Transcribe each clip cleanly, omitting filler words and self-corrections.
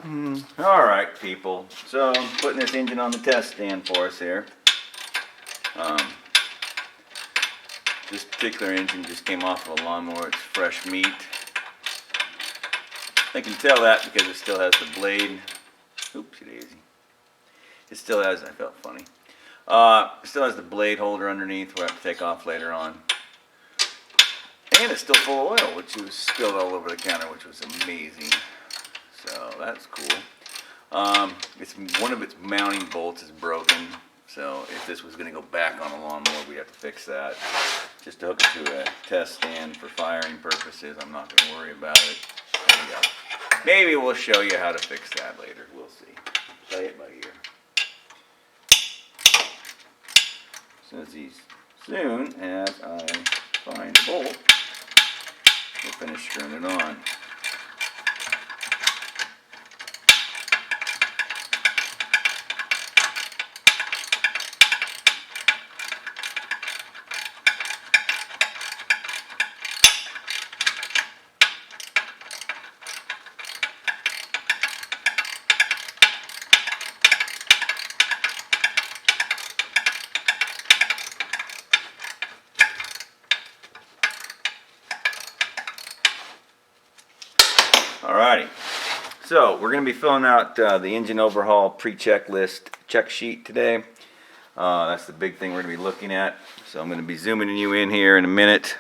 Alright people, so I'm putting this engine on the test stand for us here. This particular engine just came off of a lawnmower, it's fresh meat. I can tell that because it still has the blade. Oopsie daisy. It still has, I felt funny. It still has the blade holder underneath, we'll have to take off later on. And it's still full of oil, which was spilled all over the counter, which was amazing. So that's cool. One of its mounting bolts is broken, so if this was going to go back on a lawnmower, we'd have to fix that. Just to hook it to a test stand for firing purposes, I'm not going to worry about it. There you go. Maybe we'll show you how to fix that later. We'll see. Play it by ear. Soon as I find a bolt, we'll finish screwing it on. Alrighty, so we're going to be filling out the engine overhaul pre-checklist check sheet today. That's the big thing we're going to be looking at. So I'm going to be zooming you in here in a minute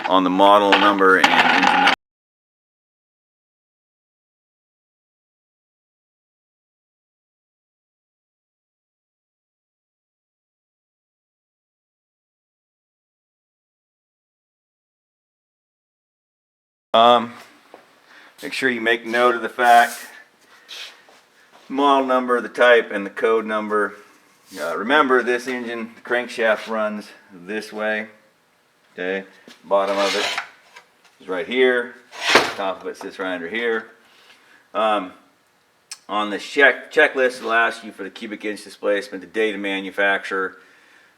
on the model number and engine number. Make sure you make note of the fact, model number, the type, and the code number. Remember, this engine, the crankshaft runs this way. Okay, bottom of it is right here. Top of it sits right under here. On the checklist, it'll ask you for the cubic inch displacement, the date of manufacture.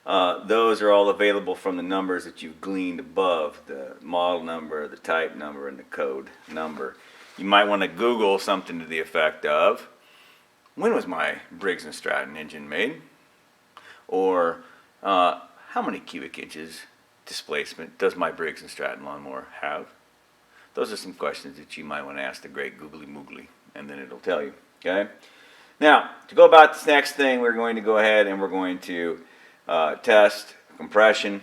Those are all available from the numbers that you've gleaned above, the model number, the type number, and the code number. You might want to Google something to the effect of, when was my Briggs & Stratton engine made? Or, how many cubic inches displacement does my Briggs & Stratton lawnmower have? Those are some questions that you might want to ask the great Googly Moogly, and then it'll tell you, okay? Now, to go about this next thing, we're going to go ahead and we're going to test compression,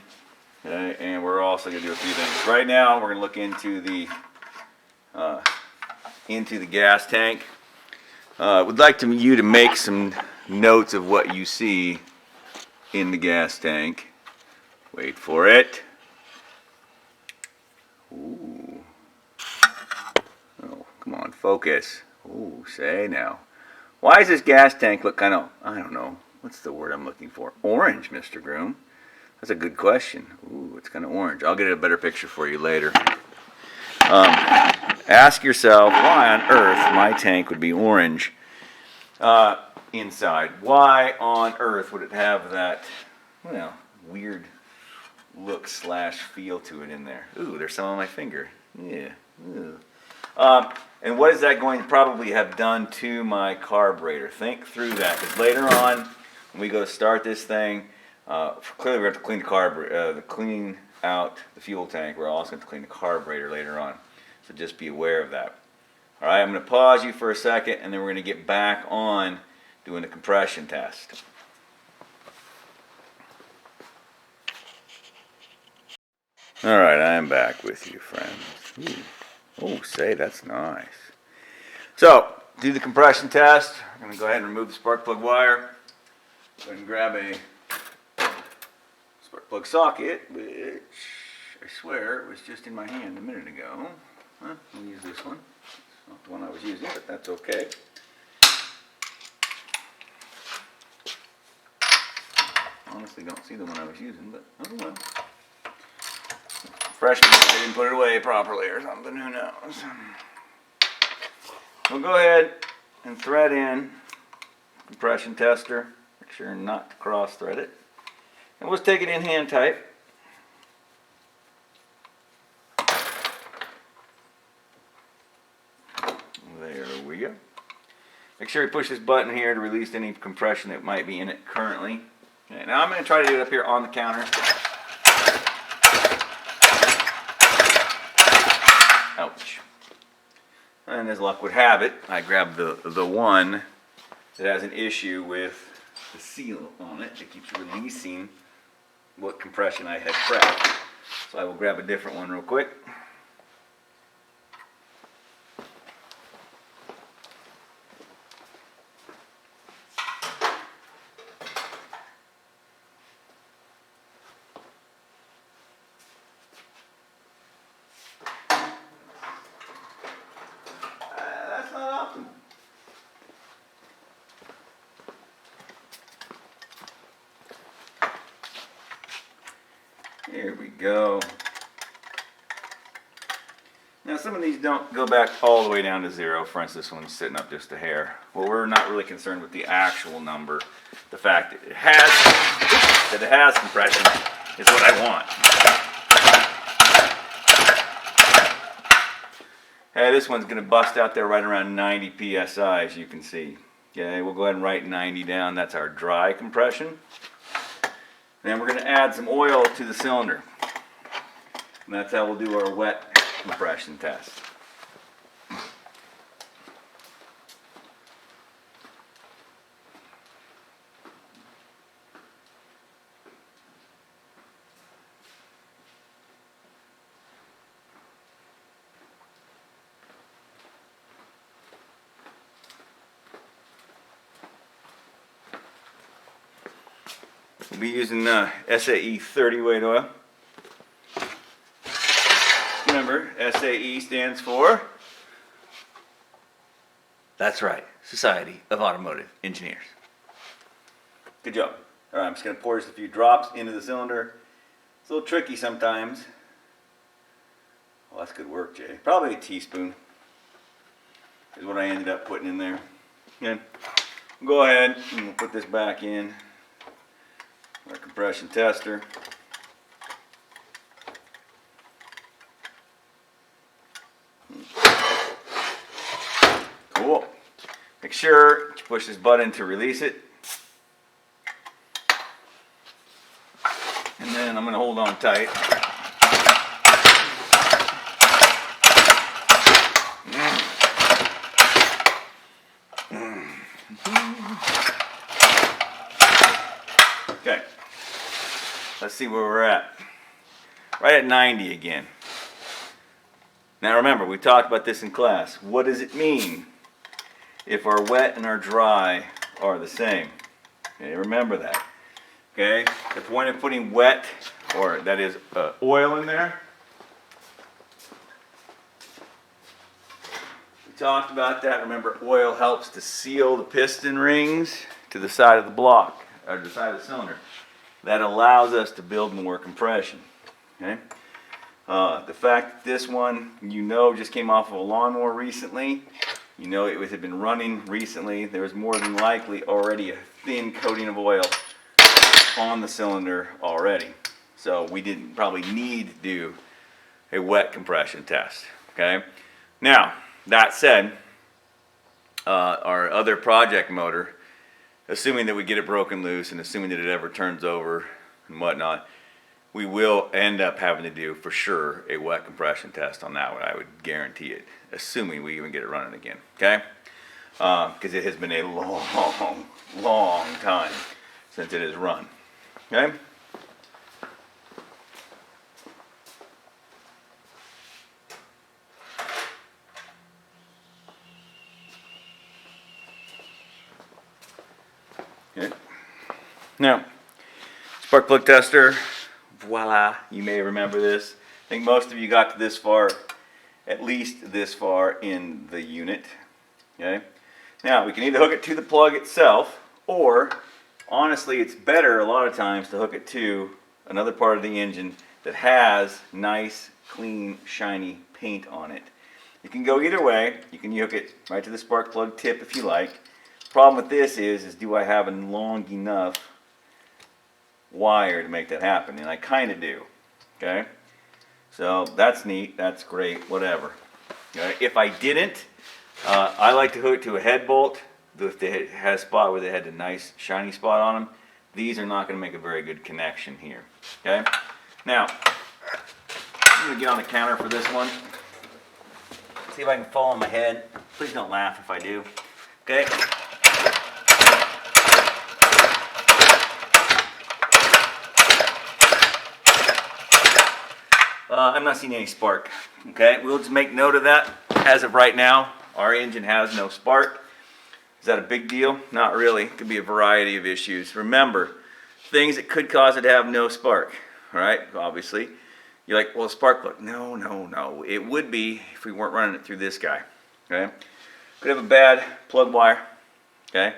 okay? And we're also going to do a few things. Right now, we're going to look into the gas tank. We'd like you to make some notes of what you see in the gas tank. Wait for it. Ooh. Oh, come on, focus. Ooh, say now. Why does this gas tank look kind of, I don't know, what's the word I'm looking for? Orange, Mr. Groom. That's a good question. Ooh, it's kind of orange. I'll get a better picture for you later. Ask yourself why on earth my tank would be orange inside. Why on earth would it have that, well, weird look / feel to it in there? Ooh, there's some on my finger. Yeah. And what is that going to probably have done to my carburetor? Think through that, because later on, when we go to start this thing, clearly we have to clean the carburetor, clean out the fuel tank. We're also going to clean the carburetor later on. So just be aware of that. All right, I'm going to pause you for a second, and then we're going to get back on doing the compression test. All right, I am back with you, friends. Ooh. Oh, say, that's nice. So, do the compression test. I'm going to go ahead and remove the spark plug wire. Go ahead and grab a spark plug socket, which I swear was just in my hand a minute ago. I'll use this one. It's not the one I was using, but that's okay. Honestly, don't see the one I was using, but oh well. Freshman, I didn't put it away properly or something, who knows. We'll go ahead and thread in compression tester. Make sure not to cross thread it. And we'll take it in hand tight. There we we go. Make sure you push this button here to release any compression that might be in it currently. Okay, now I'm going to try to do it up here on the counter. Ouch. And as luck would have it, I grabbed the one that has an issue with the seal on it. It keeps releasing what compression I had prepped. So I will grab a different one real quick. That's not optimal. Here we go. Now some of these don't go back all the way down to 0. For instance, this one's sitting up just a hair. Well, we're not really concerned with the actual number. The fact that it has compression is what I want. Hey, this one's going to bust out there right around 90 psi, as you can see. Okay, we'll go ahead and write 90 down. That's our dry compression. Then we're going to add some oil to the cylinder. And that's how we'll do our wet compression test. We'll be using SAE 30 weight oil. Remember, SAE stands for? That's right, Society of Automotive Engineers. Good job. All right, I'm just going to pour just a few drops into the cylinder. It's a little tricky sometimes. Well, that's good work, Jay. Probably a teaspoon is what I ended up putting in there. Okay. Go ahead and we'll put this back in our compression tester. Cool. Make sure you push this button to release it. And then I'm going to hold on tight. Okay. Let's see where we're at. Right at 90 again. Now remember, we talked about this in class. What does it mean if our wet and our dry are the same? Okay, remember that. Okay, the point of putting wet, or that is oil in there. We talked about that. Remember, oil helps to seal the piston rings to the side of the block, or the side of the cylinder. That allows us to build more compression. Okay. The fact that this one, just came off of a lawnmower recently, it had been running recently, there was more than likely already a thin coating of oil on the cylinder already. So we didn't probably need to do a wet compression test. Okay. Now, that said, our other project motor, assuming that we get it broken loose and assuming that it ever turns over and whatnot, we will end up having to do, for sure, a wet compression test on that one. I would guarantee it, assuming we even get it running again, okay? Because it has been a long, long time since it has run, okay? Okay. Now, spark plug tester. Voila, you may remember this. I think most of you got to this far, at least this far in the unit. Okay. Now, we can either hook it to the plug itself, or honestly, it's better a lot of times to hook it to another part of the engine that has nice, clean, shiny paint on it. You can go either way. You can hook it right to the spark plug tip if you like. The problem with this is do I have a long enough wire to make that happen? And I kind of do. Okay, so that's neat, that's great, whatever. Okay? If I didn't, I like to hook it to a head bolt. If they had a spot where they had a nice shiny spot on them, these are not going to make a very good connection here. Okay? Now, I'm going to get on the counter for this one. See if I can fall on my head. Please don't laugh if I do. Okay? I'm not seeing any spark. Okay? We'll just make note of that. As of right now, our engine has no spark. Is that a big deal? Not really. It could be a variety of issues. Remember, things that could cause it to have no spark. All right? Obviously. You're like, well, spark plug. No, no, no. It would be if we weren't running it through this guy. Okay? Could have a bad plug wire. Okay?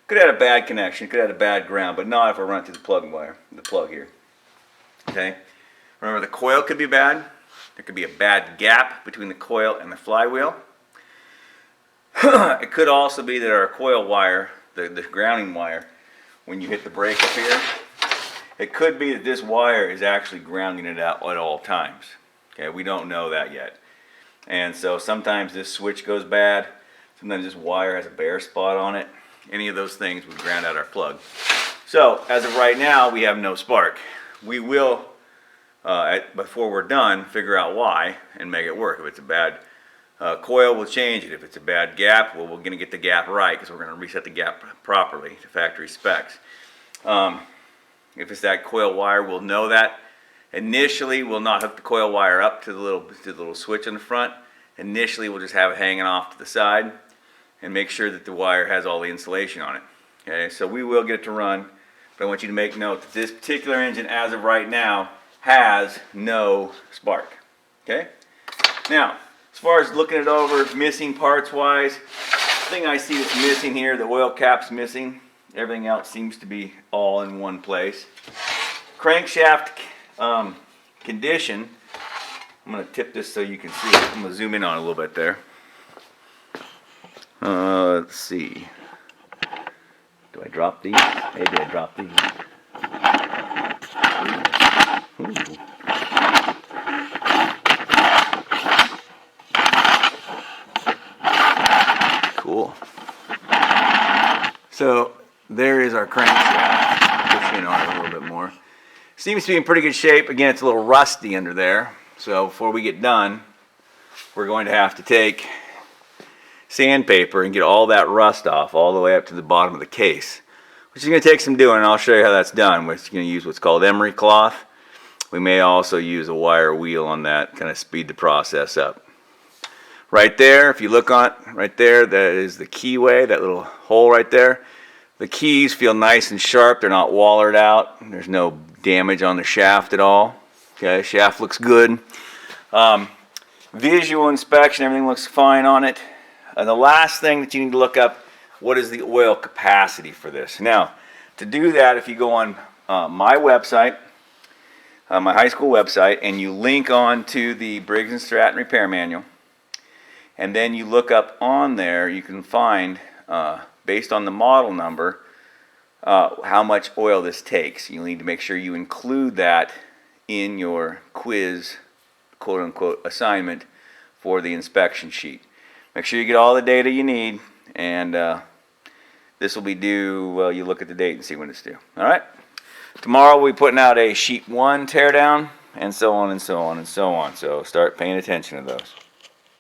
Could have had a bad connection. Could have had a bad ground, but not if we run it through the plug wire, the plug here. Okay? Remember, the coil could be bad. There could be a bad gap between the coil and the flywheel. It could also be that our coil wire, the grounding wire, when you hit the brake up here, it could be that this wire is actually grounding it out at all times. Okay, we don't know that yet. And so sometimes this switch goes bad. Sometimes this wire has a bare spot on it. Any of those things would ground out our plug. So as of right now, we have no spark. We will, before we're done, figure out why and make it work. If it's a bad coil, we'll change it. If it's a bad gap, well, we're going to get the gap right because we're going to reset the gap properly to factory specs. If it's that coil wire, we'll know that. Initially, we'll not hook the coil wire up to the little switch on the front. Initially, we'll just have it hanging off to the side and make sure that the wire has all the insulation on it. Okay, so we will get it to run, but I want you to make note that this particular engine, as of right now, has no spark. Okay? Now, as far as looking it over, missing parts-wise, the thing I see that's missing here, the oil cap's missing. Everything else seems to be all in one place. Crankshaft condition. I'm going to tip this so you can see it. I'm going to zoom in on it a little bit there. Let's see. Do I drop these? Maybe I drop these. Ooh. Cool. So there is our crankshaft. Push in on it a little bit more. Seems to be in pretty good shape. Again, it's a little rusty under there. So before we get done, we're going to have to take sandpaper and get all that rust off all the way up to the bottom of the case, which is going to take some doing, and I'll show you how that's done. We're going to use what's called emery cloth. We may also use a wire wheel on that, kind of speed the process up. Right there, if you look on right there, that is the keyway, that little hole right there. The keys feel nice and sharp. They're not wallered out. There's no damage on the shaft at all. Okay, shaft looks good. Visual inspection, everything looks fine on it. And the last thing that you need to look up, what is the oil capacity for this? Now, to do that, if you go on my website, my high school website, and you link on to the Briggs & Stratton repair manual, and then you look up on there, you can find, based on the model number, how much oil this takes. You need to make sure you include that in your quiz, quote-unquote, assignment for the inspection sheet. Make sure you get all the data you need, and this will be due, well, you look at the date and see when it's due. All right? Tomorrow we'll be putting out a sheet 1 teardown, and so on and so on and so on. So start paying attention to those.